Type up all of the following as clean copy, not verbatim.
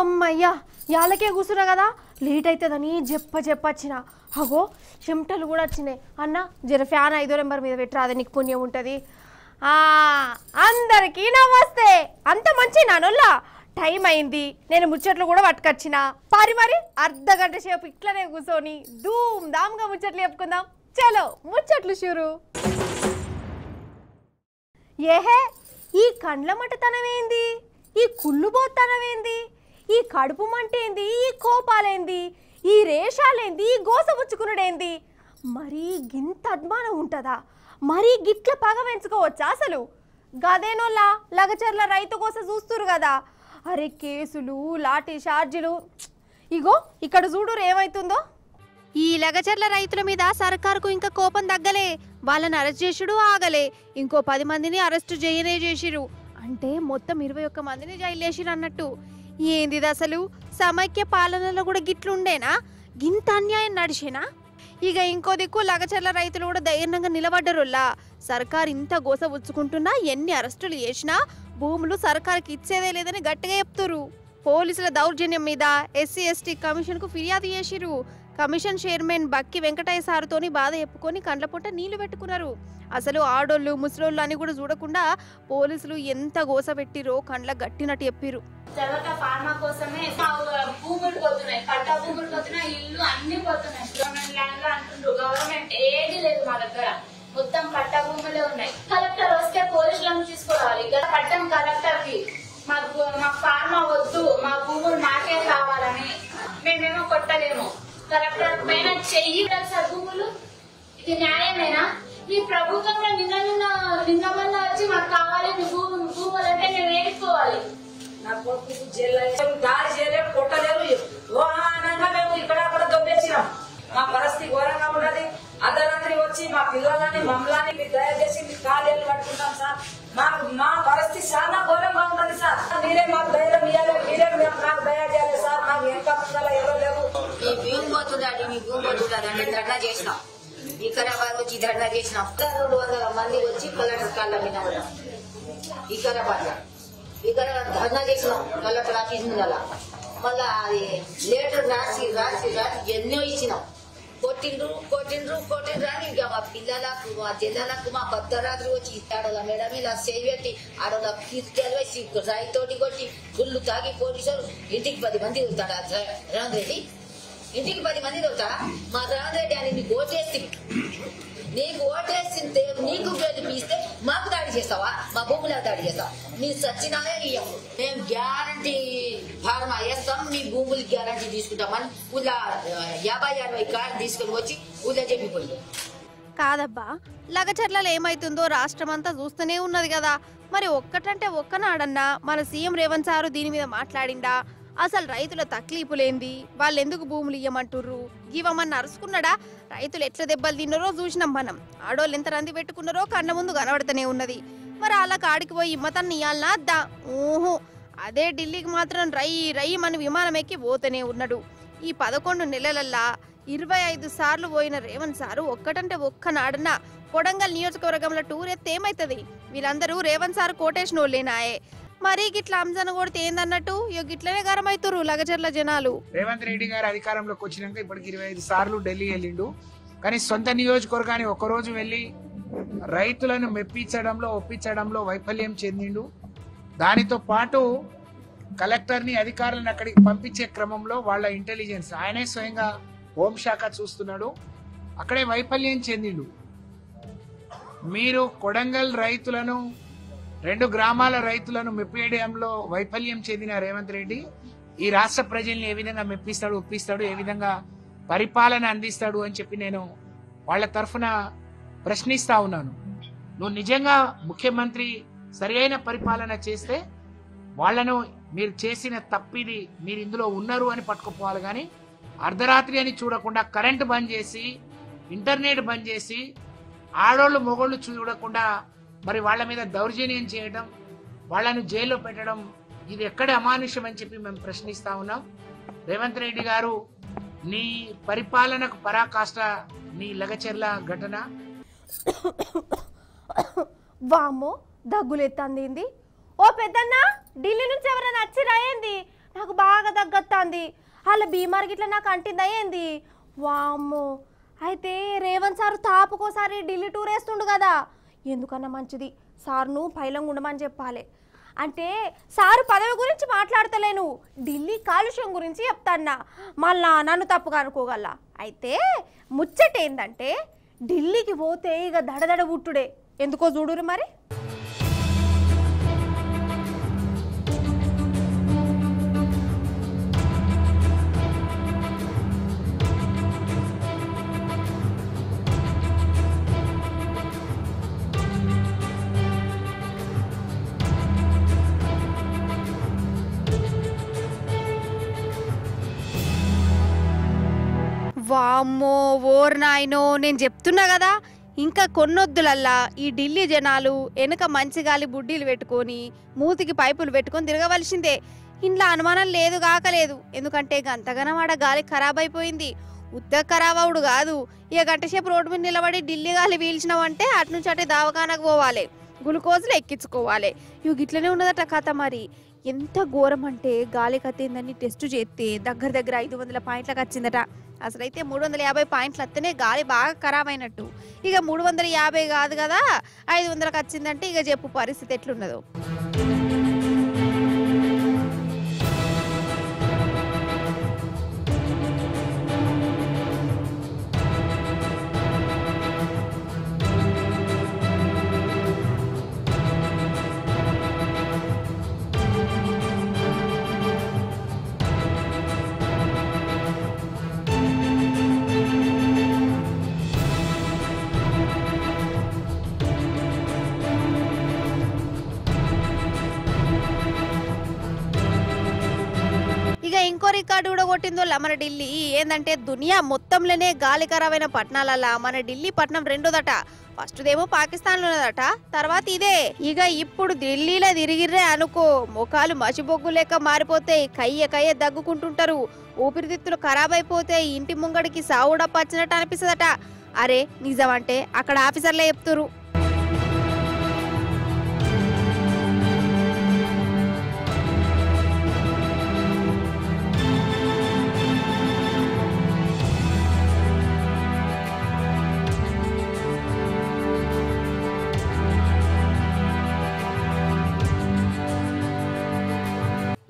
అమ్మయ్యా యాలకే కూర్చున్నా కదా లేట్ అవుతుందని చెప్పొచ్చిన అగో చెమటలు కూడా వచ్చినాయి అన్న జర ఫ్యాన్ 5వ నెంబర్ మీద పెట్టరాదే నీకు పుణ్యం ఉంటుంది అందరికీ నమస్తే అంత మంచి నానోళ్ళ టైం అయింది నేను ముచ్చట్లు కూడా పట్టుకొచ్చిన మరి అర్ధగంట సేపు ఇట్లనే కూర్చొని ధూమ్ ధామ్గా ముచ్చట్లు చెప్పుకుందాం చలో ముచ్చట్లు షురు ఏహే ఈ కండ్ల మటతనమేంది ఈ కుళ్ళుబోతనమేంది ఈ కడుపు మంటేంది ఈ కోపాలేంది ఈ రేషాలేంది ఈ గోసపుచ్చుకునుడేంది మరీ గింత అద్మానం ఉంటుందా మరీ గిట్ల పగ పెంచుకోవచ్చా అసలు గదేనోళ్ళ లగచర్ల రైతు కోసం చూస్తురు కదా అరే కేసులు లాఠీ చార్జీలు ఇగో ఇక్కడ చూడురు ఏమైతుందో ఈ లగచర్ల రైతుల మీద సర్కారుకు ఇంకా కోపం తగ్గలే వాళ్ళని అరెస్ట్ చేసుడు ఆగలే ఇంకో 10 మందిని అరెస్టు చేసిరు అంటే మొత్తం 21 మందిని జైలు వేసిరు అన్నట్టు ఏంది అసలు సమైక్య పాలనలో కూడా గిట్లుండేనా గింత అన్యాయం నడిచేనా ఇక ఇంకో దిక్కు లగచర్ల రైతులు కూడా ధైర్యంగా నిలబడ్డరులా సర్కారు ఇంత గోసబుచ్చుకుంటున్నా ఎన్ని అరెస్టులు చేసినా భూములు సర్కారుకి ఇచ్చేదే లేదని గట్టిగా చెప్తురు పోలీసుల దౌర్జన్యం మీద ఎస్సీ ఎస్టీ కమిషన్కు ఫిర్యాదు చేసిరు కమిషన్ చైర్మన్ బక్కి వెంకటయ్య సారుతోని బాధ చెప్పుకొని కండ్ల పొట్ట నీళ్లు పెట్టుకున్నారు అసలు ఆడోళ్ళు ముసలోళ్ళు అని కూడా చూడకుండా పోలీసులు ఎంత గోస పెట్టిరో కండ్ల గట్టినట్టు చెప్పిరు తర్వాత ఫార్మా కోసమే భూములు పోతున్నాయి పట్టా భూములు పోతున్నాయి ఇల్లు అన్ని పోతున్నాయి గవర్నమెంట్ ల్యాండ్ లో అంటుండ్రు గవర్నమెంట్ ఏది లేదు మా దగ్గర మొత్తం పట్టా భూములే ఉన్నాయి కలెక్టర్ వస్తే పోలీసులను తీసుకురావాలి పట్టం కలెక్టర్ కి మాకు ఫార్మా వద్దు మా భూములు మాకే కావాలని మేమేమో కొట్టలేము కలెక్టర్ పైన చెయ్యి సార్ భూములు ఇది న్యాయమేనా ఈ ప్రభుత్వంలో నిన్న మొన్న వచ్చి మాకు కావాలి మీ భూములు అంటే మేము వేసుకోవాలి నా కొడుకు జైలు దాడి చేయలేము కొట్టలేము వాహనంగా మేము ఇక్కడ అక్కడ దొబ్బేసినాం మా పరిస్థితి ఘోరంగా ఉన్నది అర్ధరాత్రి వచ్చి మా పిల్లలని మమ్మల్ని మీరు దయచేసి మీ కాలేళ్ళు పట్టుకుంటాం సార్ మా పరిస్థితి చాలా ఘోరంగా ఉన్నది సార్ మీరే మాకు ధైర్యం ఇవ్వాలి మీరే నాకు దయ చేయాలి సార్ మాకు ఏం పక్షాలు ఎవరో లేవు మీ భూమి పోతుందండి మీ భూమి పోతుందని ధర్నా చేసినాం వికారాబాద్ వచ్చి ధర్నా చేసినాం 200 మంది వచ్చి కలెక్టర్ కాళ్ళ మీద ఉన్నాం వికారాబాద్ ధర్నా చేసినాం కలెక్టర్ ఆఫీస్ ముందల మళ్ళా అది లెటర్ రాసి ఎన్నో ఇచ్చినాం కొట్టిండ్రు అని ఇంకా మా పిల్లలకు మా జనాలకు మా భద్రరాత్రి వచ్చి ఆడోళ్ళ మేడం ఇలా చేపెట్టి ఆడోళ్ళ తీసుకెళ్ళి రాయితోటి కొట్టి గుళ్ళు తాగి పోలీసులు ఇంటికి 10 మంది వెళ్తాడా రేవంత్ రెడ్డి ఇంటికి 10 మంది వెళ్తాడా మా రేవంత్ రెడ్డి అని నీకు ఓటేసింటే నీకు గెలిపిస్తే మాకు దాడి చేస్తావా మా భూముల దాడి చేస్తావా నీ సచ్చినాలే ఇయ్యం మేము గ్యారంటీ ఫార్మా వేస్తాం నీ భూములు గ్యారంటీ తీసుకుంటామని ఊళ్ళో 50-60 కార్లు తీసుకుని వచ్చి ఊళ్ళో చెప్పిపోయి కాదబ్బా లగచర్లలో ఏమైతుందో రాష్ట్రం అంతా చూస్తూనే ఉన్నది కదా మరి ఒక్కటంటే ఒక్కనాడన్నా మన సీఎం రేవంత్ సారు దీని మీద మాట్లాడిండా అసలు రైతుల తక్లీపులేంది వాళ్ళు ఎందుకు భూములు ఇయ్యమంటుర్రు ఇవ్వమని అరుచుకున్నాడా రైతులు ఎట్లా దెబ్బలు తిన్నారో చూసినాం మనం ఆడోళ్ళు ఎంత రంది పెట్టుకున్నారో కన్న ముందు కనబడుతూనే ఉన్నది మరి అలా కాడికి పోయి ఇమ్మతాన్ని ఇయ్యాలనా అద్దా ఓహో అదే ఢిల్లీకి మాత్రం రై మన విమానం ఎక్కి పోతూనే ఉన్నాడు ఈ 11 నెలలల్లా 25 సార్లు పోయిన రేవంత్ సారు ఒక్కటంటే ఒక్కనాడన్నా కొడంగల్ నియోజకవర్గంలో టూర్ ఎత్తే ఏమైతుంది వీళ్ళందరూ రేవంత్ సారు కోటేషన్ వాళ్ళేనాయే మరి గిట్లా అంజన కొడితే ఏందన్నట్టు గిట్లనే గరం అవుతారు లగచర్ల జనాలు రేవంత్ రెడ్డి గారు అధికారంలోకి వచ్చినాక ఇప్పటికి 25 సార్లు ఢిల్లీ వెళ్ళిండు కానీ సొంత నియోజకవర్గాన్ని ఒక్కరోజు వెళ్ళి రైతులను ఒప్పించడంలో వైఫల్యం చెందిండు దానితో పాటు కలెక్టర్ని అధికారులను అక్కడికి పంపించే క్రమంలో వాళ్ళ ఇంటెలిజెన్స్ ఆయనే స్వయంగా హోంశాఖ చూస్తున్నాడు అక్కడే వైఫల్యం చెందిండు మీరు కొడంగల్ రైతులను 2 గ్రామాల రైతులను మెప్పియడంలో వైఫల్యం చెందిన రేవంత్ రెడ్డి ఈ రాష్ట్ర ప్రజల్ని ఏ విధంగా మెప్పిస్తాడు ఒప్పిస్తాడు ఏ విధంగా పరిపాలన అందిస్తాడు అని చెప్పి నేను వాళ్ళ తరఫున ప్రశ్నిస్తా ఉన్నాను నువ్వు నిజంగా ముఖ్యమంత్రి సరైన పరిపాలన చేస్తే వాళ్లను మీరు చేసిన తప్పిది మీరు ఇందులో ఉన్నారు అని పట్టుకుపోవాలి కానీ అర్ధరాత్రి అని చూడకుండా కరెంటు బంద్ చేసి ఇంటర్నెట్ బంద్ చేసి ఆడోళ్ళు మొగోళ్ళు చూడకుండా మరి వాళ్ళ మీద దౌర్జన్యం చేయడం వాళ్ళను జైల్లో పెట్టడం ఇది ఎక్కడ అమానుష్యం అని చెప్పి మేము ప్రశ్నిస్తా ఉన్నాం రేవంత్ రెడ్డి గారు నీ పరిపాలనకు పరాకాష్ట నీ లగచర్ల ఘటన వామ్మో దగ్గులెత్తంది ఓ పెద్దన్న ఢిల్లీ నుంచి ఎవరైనా వచ్చిరా ఏంది నాకు బాగా దగ్గత్తాంది. వాళ్ళ బీమార్ గిట్లా నాకు అంటిందా ఏంది? వామ్మో, అయితే రేవంత్ సార్ తాపుకోసారి ఢిల్లీ టూర్ వేస్తుండు కదా, ఎందుకన్నా మంచిది సార్ను పైలంగా ఉండమని చెప్పాలి. అంటే సారు పదవి గురించి మాట్లాడతలేను, ఢిల్లీ కాలుష్యం గురించి చెప్తాన్నా. మళ్ళా నన్ను తప్పుగా అనుకోగల. అయితే ముచ్చట ఏంటంటే ఢిల్లీకి పోతే ఇక దడదడ పుట్టుడే. ఎందుకో చూడురు మరి. వామ్మో ఓర్ నాయనో, నేను చెప్తున్నా కదా, ఇంకా కొన్నొద్దులల్లా ఈ ఢిల్లీ జనాలు వెనుక మంచి గాలి బుడ్డీలు పెట్టుకొని మూతికి పైపులు పెట్టుకొని తిరగవలసిందే. ఇంట్లో అనుమానం లేదు కాకలేదు. ఎందుకంటే గంతగనం ఆడ గాలి ఖరాబ్ అయిపోయింది. ఉత్తగ ఖరాబ్ అవుడు కాదు, ఇక గంటసేపు రోడ్డు మీద నిలబడి ఢిల్లీ గాలి పీల్చినావంటే అటు నుంచి అటే దవాఖానకు పోవాలి, గ్లూకోజులు ఎక్కించుకోవాలి. ఇవి గిట్లనే ఉన్నదట కథ. మరి ఎంత ఘోరం అంటే గాలి కత్తిందని టెస్ట్ చేస్తే దగ్గర 500 పాయింట్లకు వచ్చిందట. అసలైతే 350 పాయింట్లు వస్తేనే గాలి బాగా ఖరాబ్ అయినట్టు. ఇక 350 కాదు కదా, 500కి వచ్చిందంటే ఇక చెప్పు పరిస్థితి ఎట్లున్నదో. ఇక ఇంకో రికార్డు కూడా కొట్టిందో మన ఢిల్లీ. ఏందంటే దునియా మొత్తంలోనే గాలి ఖరాబైన పట్టణాలల్లా మన ఢిల్లీ పట్టణం రెండోదట. ఫస్ట్ దేమో పాకిస్తాన్ లో ఉన్నదట, తర్వాత ఇదే. ఇక ఇప్పుడు ఢిల్లీలో తిరిగిర్రే అనుకో, ముఖాలు మసిబొగ్గు లెక్క మారిపోతాయి, కయ్య దగ్గుకుంటుంటారు, ఊపిరితిత్తులు ఖరాబ్ అయిపోతే ఇంటి ముంగడికి సావుడప్ప వచ్చినట్టు అనిపిస్తుందట. అరే నిజమంటే అక్కడ ఆఫీసర్లే చెప్తురు.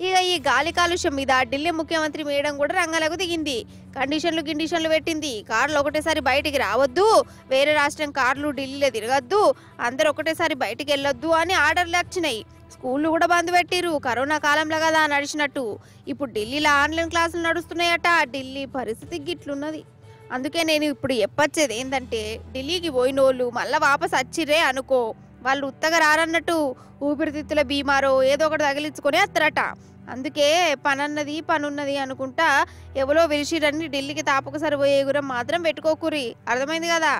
ఇక ఈ గాలి కాలుష్యం మీద ఢిల్లీ ముఖ్యమంత్రి మేడం కూడా రంగంలోకి దిగింది. కండిషన్లు పెట్టింది. కార్లు ఒకటేసారి బయటికి రావద్దు, వేరే రాష్ట్రం కార్లు ఢిల్లీలో తిరగద్దు, అందరు ఒకటేసారి బయటికి వెళ్ళొద్దు అని ఆర్డర్లు వచ్చినాయి. స్కూళ్ళు కూడా బంద్ పెట్టిరు, కరోనా కాలంలో కదా నడిచినట్టు. ఇప్పుడు ఢిల్లీలో ఆన్లైన్ క్లాసులు నడుస్తున్నాయట. ఢిల్లీ పరిస్థితి గిట్లున్నది. అందుకే నేను ఇప్పుడు చెప్పొచ్చేది ఏంటంటే, ఢిల్లీకి పోయినోళ్ళు మళ్ళీ వాపస్ వచ్చిర్రే అనుకో, వాళ్ళు ఉత్తగా రారన్నట్టు ఊపిరితిత్తుల బీమారో ఏదో ఒకటి తగిలించుకొని వస్తారట. అందుకే పనున్నది అనుకుంటా ఎవరో విలిచిరని ఢిల్లీకి తాపకసరి పోయే గురం మాత్రం పెట్టుకోకురి. అర్థమైంది కదా.